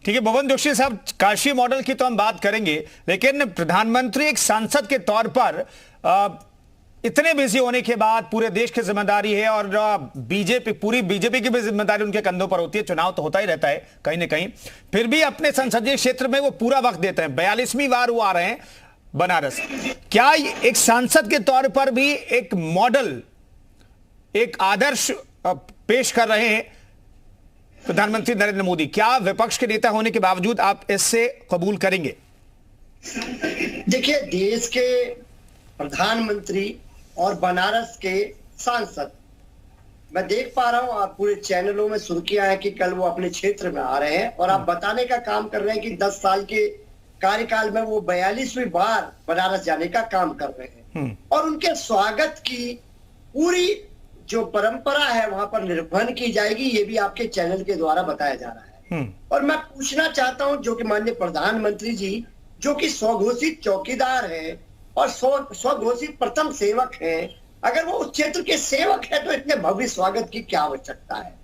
ठीक है भुवन जोशी साहब, काशी मॉडल की तो हम बात करेंगे, लेकिन प्रधानमंत्री एक सांसद के तौर पर इतने बिजी होने के बाद पूरे देश की जिम्मेदारी है और पूरी बीजेपी की भी जिम्मेदारी उनके कंधों पर होती है। चुनाव तो होता ही रहता है कहीं ना कहीं, फिर भी अपने संसदीय क्षेत्र में वो पूरा वक्त देते हैं। 42वीं बार वो आ रहे हैं बनारस। क्या एक सांसद के तौर पर भी एक मॉडल, एक आदर्श पेश कर रहे हैं प्रधानमंत्री नरेंद्र मोदी? क्या विपक्ष के नेता होने के बावजूद आप इससे कबूल करेंगे? देखिए, देश के प्रधानमंत्री और बनारस के सांसद, मैं देख पा रहा हूं आप पूरे चैनलों में सुर्खियां है कि कल वो अपने क्षेत्र में आ रहे हैं और आप बताने का काम कर रहे हैं कि 10 साल के कार्यकाल में वो 42वीं बार बनारस जाने का काम कर रहे हैं और उनके स्वागत की पूरी जो परंपरा है वहां पर निर्वहन की जाएगी, ये भी आपके चैनल के द्वारा बताया जा रहा है। और मैं पूछना चाहता हूं, जो कि माननीय प्रधानमंत्री जी, जो कि स्वघोषित चौकीदार है और स्वघोषित प्रथम सेवक है, अगर वो उस क्षेत्र के सेवक है तो इतने भव्य स्वागत की क्या आवश्यकता है?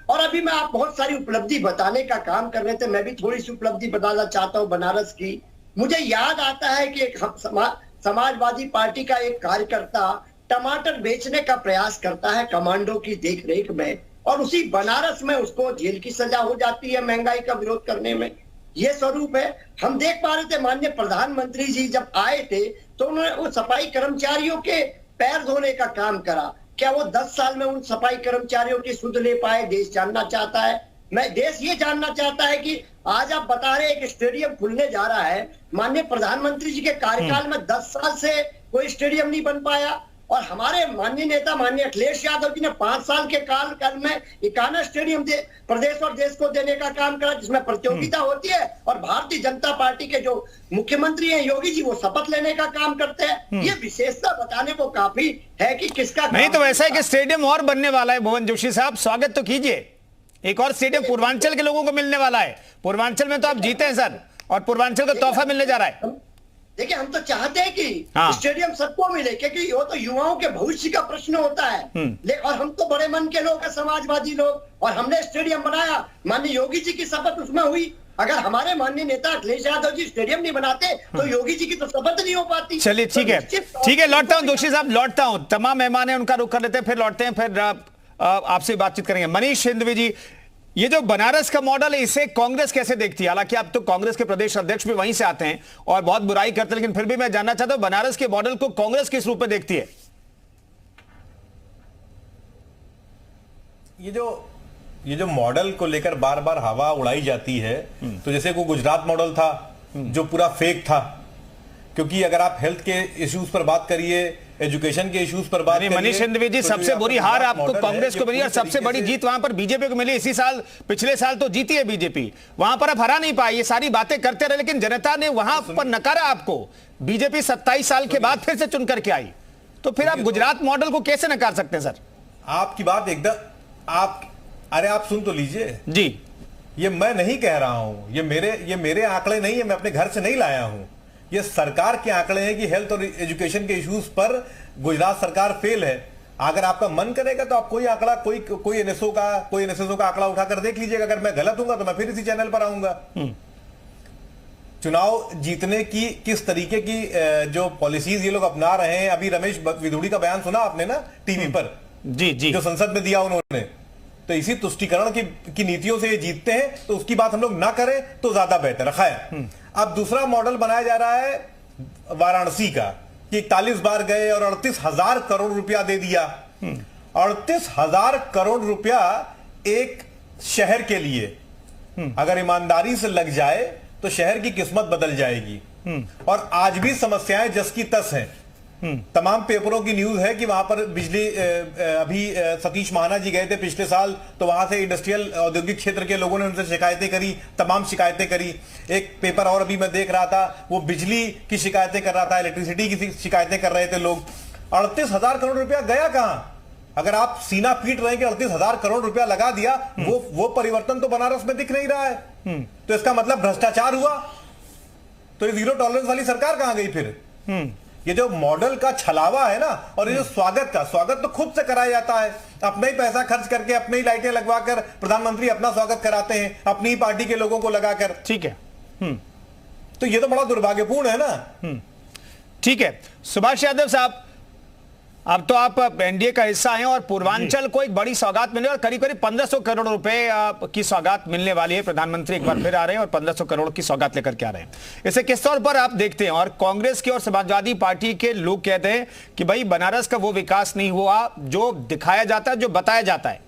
और अभी मैं आप बहुत सारी उपलब्धि बताने का काम कर रहे थे, मैं भी थोड़ी सी उपलब्धि बताना चाहता हूं बनारस की। मुझे याद आता है कि एक समाजवादी पार्टी का एक कार्यकर्ता टमाटर बेचने का प्रयास करता है कमांडो की देखरेख में, और उसी बनारस में उसको जेल की सजा हो जाती है महंगाई का विरोध करने में। ये स्वरूप है। हम देख पा रहे थे माननीय प्रधानमंत्री जी जब आए थे तो उन्होंने वो सफाई कर्मचारियों के पैर धोने का काम करा। क्या वो 10 साल में उन सफाई कर्मचारियों की सुध ले पाए? देश जानना चाहता है। मैं देश ये जानना चाहता है कि आज आप बता रहे एक स्टेडियम खुलने जा रहा है, माननीय प्रधानमंत्री जी के कार्यकाल में 10 साल से कोई स्टेडियम नहीं बन पाया, और हमारे माननीय नेता माननीय अखिलेश यादव जी ने 5 साल के काल में 51 स्टेडियम प्रदेश और देश को देने का काम करा, जिसमें प्रतियोगिता होती है, और भारतीय जनता पार्टी के जो मुख्यमंत्री हैं योगी जी, वो शपथ लेने का काम करते हैं। ये विशेषता बताने को काफी है कि किसका नहीं तो वैसा है कि स्टेडियम और बनने वाला है। भुवन जोशी साहब, स्वागत तो कीजिए। एक और स्टेडियम पूर्वांचल के लोगों को मिलने वाला है। पूर्वांचल में तो आप जीते हैं सर, और पूर्वांचल को तोहफा मिलने जा रहा है। देखिए, हम तो चाहते हैं कि स्टेडियम सबको मिले, क्योंकि वो तो युवाओं के भविष्य का प्रश्न होता है। और हम तो बड़े मन के लोग हैं, समाजवादी लोग, और हमने स्टेडियम बनाया। माननीय योगी जी की शपथ उसमें हुई। अगर हमारे माननीय नेता अखिलेश यादव जी स्टेडियम नहीं बनाते तो योगी जी की तो शपथ नहीं हो पाती। चलिए ठीक है, ठीक है, लौटता हूं जोशी साहब, लौटता हूं। तमाम मेहमान है उनका रुख कर लेते हैं, फिर लौटते हैं, फिर आपसे बातचीत करेंगे। मनीष हिंदवी जी, ये जो बनारस का मॉडल है, इसे कांग्रेस कैसे देखती है? हालांकि अब तो कांग्रेस के प्रदेश अध्यक्ष भी वहीं से आते हैं और बहुत बुराई करते हैं, लेकिन फिर भी मैं जानना चाहता हूं बनारस के मॉडल को कांग्रेस किस रूप में देखती है? ये जो मॉडल को लेकर बार बार हवा उड़ाई जाती है, तो जैसे कोई गुजरात मॉडल था जो पूरा फेक था, क्योंकि अगर आप हेल्थ के इश्यूज पर बात करिए, एजुकेशन के इश्यूज पर बात करिए। मनीष हिंदवी जी, सबसे बुरी हार आपको कांग्रेस को मिली और सबसे बड़ी जीत वहां पर बीजेपी को मिली। इसी साल, पिछले साल तो जीती है बीजेपी, वहां पर आप हरा नहीं पाए। ये सारी बातें करते रहे, लेकिन जनता ने वहां पर नकारा आपको। बीजेपी 27 साल के बाद फिर से चुन करके आई, तो फिर आप गुजरात मॉडल को कैसे नकार सकते हैं सर? आपकी बात एकदम आप सुन तो लीजिए जी। ये मैं नहीं कह रहा हूं, ये मेरे आंकड़े नहीं है, मैं अपने घर से नहीं लाया हूं। ये सरकार के आंकड़े हैं कि हेल्थ और एजुकेशन के इश्यूज पर गुजरात सरकार फेल है। अगर आपका मन करेगा तो आप कोई आंकड़ा, कोई एनएसओ का आंकड़ा उठाकर देख लीजिएगा। अगर मैं गलत हूंगा तो मैं फिर इसी चैनल पर आऊंगा। चुनाव जीतने की किस तरीके की जो पॉलिसीज ये लोग अपना रहे हैं, अभी रमेश विधुड़ी का बयान सुना आपने ना टीवी पर? जी जी, जो संसद में दिया उन्होंने, तो इसी तुष्टीकरण की नीतियों से ये जीतते हैं, तो उसकी बात हम लोग ना करें तो ज्यादा बेहतर है। अब दूसरा मॉडल बनाया जा रहा है वाराणसी का, कि 41 बार गए और 38,000 करोड़ रुपया दे दिया। 38,000 करोड़ रुपया एक शहर के लिए अगर ईमानदारी से लग जाए तो शहर की किस्मत बदल जाएगी। और आज भी समस्याएं जस की तस हैं। तमाम पेपरों की न्यूज है कि वहां पर बिजली, अभी सतीश महाना जी गए थे पिछले साल, तो वहां से इंडस्ट्रियल औद्योगिक क्षेत्र के लोगों ने उनसे शिकायतें करी, तमाम शिकायतें करी। एक पेपर और अभी मैं देख रहा था, वो बिजली की शिकायतें कर रहा था, इलेक्ट्रिसिटी की शिकायतें कर रहे थे लोग। 38,000 करोड़ रुपया गया कहां? अगर आप सीना पीट रहे हैं कि 38,000 करोड़ रुपया लगा दिया, वो परिवर्तन तो बनारस में दिख नहीं रहा है। तो इसका मतलब भ्रष्टाचार हुआ। तो ये जीरो टॉलरेंस वाली सरकार कहां गई फिर? ये जो मॉडल का छलावा है ना, और ये जो स्वागत तो खुद से कराया जाता है, अपना ही पैसा खर्च करके, अपनी ही लाइटें लगवाकर प्रधानमंत्री अपना स्वागत कराते हैं, अपनी ही पार्टी के लोगों को लगाकर। ठीक है। तो ये तो बड़ा दुर्भाग्यपूर्ण है ना। ठीक है सुभाष यादव साहब, अब तो आप एनडीए का हिस्सा हैं और पूर्वांचल को एक बड़ी सौगात मिलने और करीब करीब 1500 करोड़ रुपए की सौगात मिलने वाली है। प्रधानमंत्री एक बार फिर आ रहे हैं और 1500 करोड़ की सौगात लेकर के आ रहे हैं। इसे किस तौर पर आप देखते हैं? और कांग्रेस की और समाजवादी पार्टी के लोग कहते हैं कि भाई बनारस का वो विकास नहीं हुआ जो दिखाया जाता है, जो बताया जाता है।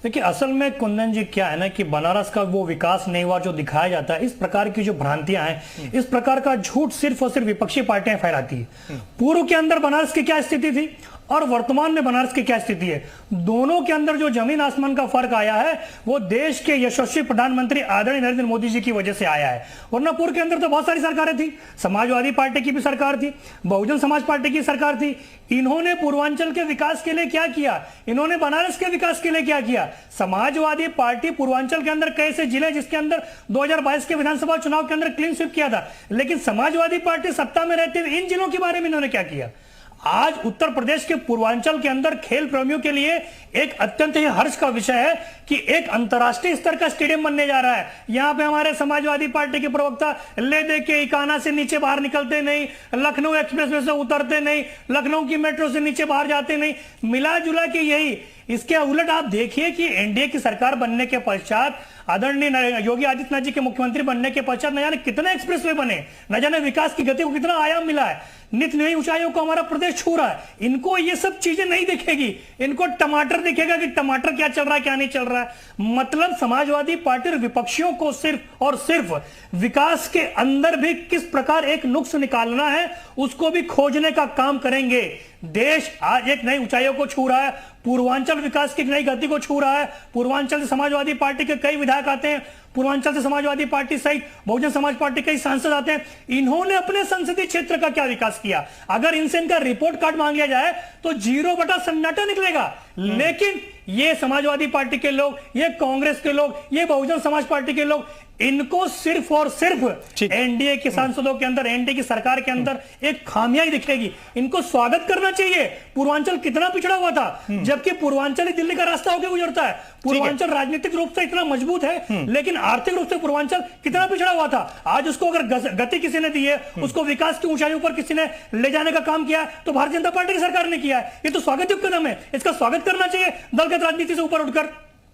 देखिए असल में कुंदन जी क्या है ना कि बनारस का वो विकास नहीं हुआ जो दिखाया जाता है। इस प्रकार की जो भ्रांतियां हैं, इस प्रकार का झूठ सिर्फ और सिर्फ विपक्षी पार्टियां फैलाती है। पूर्व के अंदर बनारस की क्या स्थिति थी और वर्तमान में बनारस की क्या स्थिति है, दोनों के अंदर जो जमीन आसमान का फर्क आया है वो देश के यशस्वी प्रधानमंत्री आदरणीय नरेंद्र मोदी जी की वजह से आया है। वरना पूर्व के अंदर तो बहुत सारी सरकारें थी, समाजवादी पार्टी की भी सरकार थी, बहुजन समाज पार्टी की सरकार थी। इन्होंने पूर्वांचल के विकास के लिए क्या किया, इन्होंने बनारस के विकास के लिए क्या किया? समाजवादी पार्टी पूर्वांचल के अंदर कैसे जिले जिसके अंदर 2022 के विधानसभा चुनाव के अंदर क्लीन स्वीप किया था, लेकिन समाजवादी पार्टी सत्ता में रहते हुए इन जिलों के बारे में इन्होंने क्या किया? आज उत्तर प्रदेश के पूर्वांचल के अंदर खेल प्रेमियों के लिए एक अत्यंत ही हर्ष का विषय है कि एक अंतर्राष्ट्रीय स्तर का स्टेडियम बनने जा रहा है। यहां पे हमारे समाजवादी पार्टी के प्रवक्ता ले दे के इकाना से नीचे बाहर निकलते नहीं, लखनऊ एक्सप्रेसवे से उतरते नहीं, लखनऊ की मेट्रो से नीचे बाहर जाते नहीं, मिला जुला के यही। इसके उलट आप देखिए कि एनडीए की सरकार बनने के पश्चात, आदरणीय योगी आदित्यनाथ जी के मुख्यमंत्री बनने के पश्चात न जाने कितने एक्सप्रेसवे बने, न जाने विकास की गति को कितना आयाम मिला है, नित्य नई ऊंचाइयों को हमारा प्रदेश छू रहा है। इनको ये सब चीजें नहीं दिखेगी, इनको टमाटर दिखेगा कि टमाटर क्या चल रहा है क्या नहीं चल रहा है। मतलब समाजवादी पार्टी और विपक्षियों को सिर्फ और सिर्फ विकास के अंदर भी किस प्रकार एक नुक्स निकालना है उसको भी खोजने का काम करेंगे। देश आज एक नई ऊंचाइयों को छू रहा है, पूर्वांचल विकास की नई गति को छू रहा है। पूर्वांचल से समाजवादी पार्टी के कई विधायक आते हैं, पूर्वांचल से समाजवादी पार्टी सहित बहुजन समाज पार्टी के सांसद आते हैं। इन्होंने अपने संसदीय क्षेत्र का क्या विकास किया? अगर इनसे इनका रिपोर्ट कार्ड मांग लिया जाए तो 0 बटा सन्नाटा निकलेगा। लेकिन ये समाजवादी पार्टी के लोग, ये कांग्रेस के लोग, ये बहुजन समाज पार्टी के लोग, इनको सिर्फ और सिर्फ एनडीए के सांसदों के अंदर, एनडीए की सरकार के अंदर एक खामियां दिखेगी। इनको स्वागत करना चाहिए। पूर्वांचल कितना पिछड़ा हुआ था, जबकि पूर्वांचल ही दिल्ली का रास्ता होकर गुजरता है। पूर्वांचल राजनीतिक रूप से इतना मजबूत है, लेकिन आर्थिक रूप से पूर्वांचल कितना पिछड़ा हुआ था। आज उसको अगर गति किसी ने दी है, उसको विकास की ऊंचाइयों पर किसी ने ले जाने का काम किया है तो भारतीय जनता पार्टी की सरकार ने किया है। ये तो स्वागत युक्त कदम है, इसका स्वागत करना चाहिए दलगत राजनीति से ऊपर उठकर।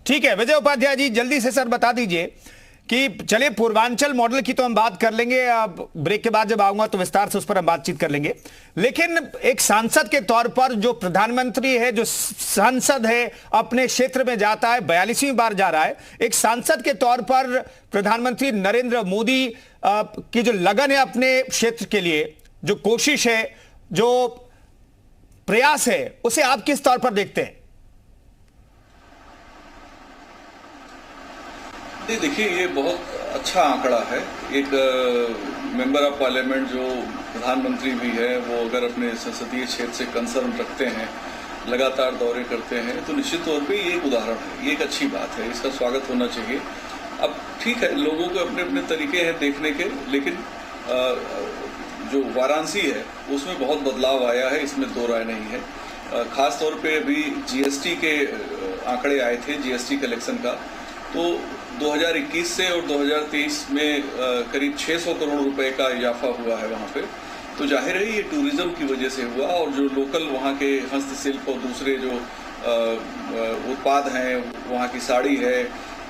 ठीक है विजय उपाध्याय जी, जल्दी से सर बता दीजिए कि चलिए पूर्वांचल मॉडल की तो हम बात कर लेंगे, अब ब्रेक के बाद जब आऊंगा तो विस्तार से उस पर हम बातचीत कर लेंगे। लेकिन एक सांसद के तौर पर जो प्रधानमंत्री है, जो सांसद है, अपने क्षेत्र में जाता है, 42वीं बार जा रहा है, एक सांसद के तौर पर प्रधानमंत्री नरेंद्र मोदी की जो लगन है अपने क्षेत्र के लिए, जो कोशिश है, जो प्रयास है, उसे आप किस तौर पर देखते हैं? देखिए ये बहुत अच्छा आंकड़ा है। एक मेंबर ऑफ पार्लियामेंट जो प्रधानमंत्री भी है, वो अगर अपने संसदीय क्षेत्र से कंसर्न रखते हैं, लगातार दौरे करते हैं, तो निश्चित तौर पे ये एक उदाहरण है, ये एक अच्छी बात है, इसका स्वागत होना चाहिए। अब ठीक है, लोगों के अपने अपने तरीके हैं देखने के, लेकिन जो वाराणसी है उसमें बहुत बदलाव आया है, इसमें दो राय नहीं है। खास तौर पे अभी जीएसटी के आंकड़े आए थे, जीएसटी कलेक्शन का, तो 2021 से और 2023 में करीब 600 करोड़ रुपए का इजाफा हुआ है वहाँ पे। तो जाहिर है ये टूरिज्म की वजह से हुआ, और जो लोकल वहाँ के हस्तशिल्प और दूसरे जो उत्पाद हैं, वहाँ की साड़ी है,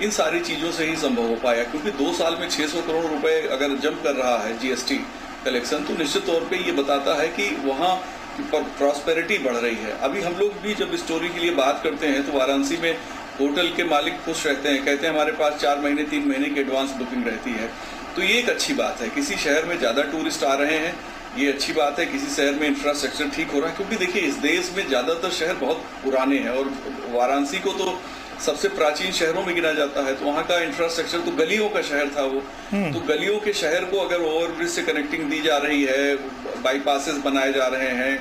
इन सारी चीज़ों से ही संभव हो पाया। क्योंकि 2 साल में 600 करोड़ रुपए अगर जंप कर रहा है जीएसटी कलेक्शन, तो निश्चित तौर पे ये बताता है कि वहाँ पर प्रॉस्पेरिटी बढ़ रही है। अभी हम लोग भी जब स्टोरी के लिए बात करते हैं तो वाराणसी में होटल के मालिक खुश रहते हैं, कहते हैं हमारे पास 4 महीने 3 महीने की एडवांस बुकिंग रहती है। तो ये एक अच्छी बात है। किसी शहर में ज़्यादा टूरिस्ट आ रहे हैं, ये अच्छी बात है। किसी शहर में इंफ्रास्ट्रक्चर ठीक हो रहा है, क्योंकि देखिए इस देश में ज़्यादातर शहर बहुत पुराने हैं, और वाराणसी को तो सबसे प्राचीन शहरों में गिना जाता है। तो वहाँ का इंफ्रास्ट्रक्चर तो गलियों का शहर था वो, तो गलियों के शहर को अगर ओवरब्रिज से कनेक्टिंग दी जा रही है, बाईपासेस बनाए जा रहे हैं,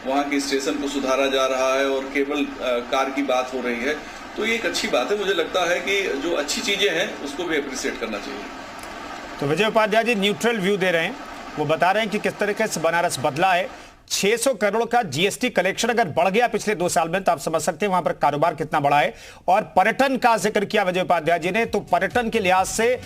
वहाँ के स्टेशन को सुधारा जा रहा है, और केबल कार की बात हो रही है, तो ये एक अच्छी बात है। मुझे लगता है कि जो अच्छी चीजें हैं उसको भी अप्रिशिएट करना चाहिए। तो विजय उपाध्याय जी न्यूट्रल व्यू दे रहे हैं, वो बता रहे हैं कि किस तरीके से बनारस बदला है। 600 करोड़ का जीएसटी कलेक्शन अगर बढ़ गया पिछले 2 साल में तो आप समझ सकते हैं वहां पर कारोबार कितना बढ़ा है। और पर्यटन का जिक्र किया विजय उपाध्याय जी ने, तो पर्यटन के लिहाज से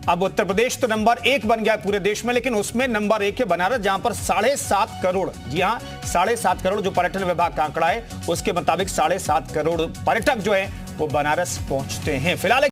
अब उत्तर प्रदेश तो नंबर 1 बन गया पूरे देश में, लेकिन उसमें नंबर 1 है बनारस, जहां पर 7.5 करोड़, जी हां 7.5 करोड़ जो पर्यटन विभाग का आंकड़ा है उसके मुताबिक 7.5 करोड़ पर्यटक जो है वो बनारस पहुंचते हैं। फिलहाल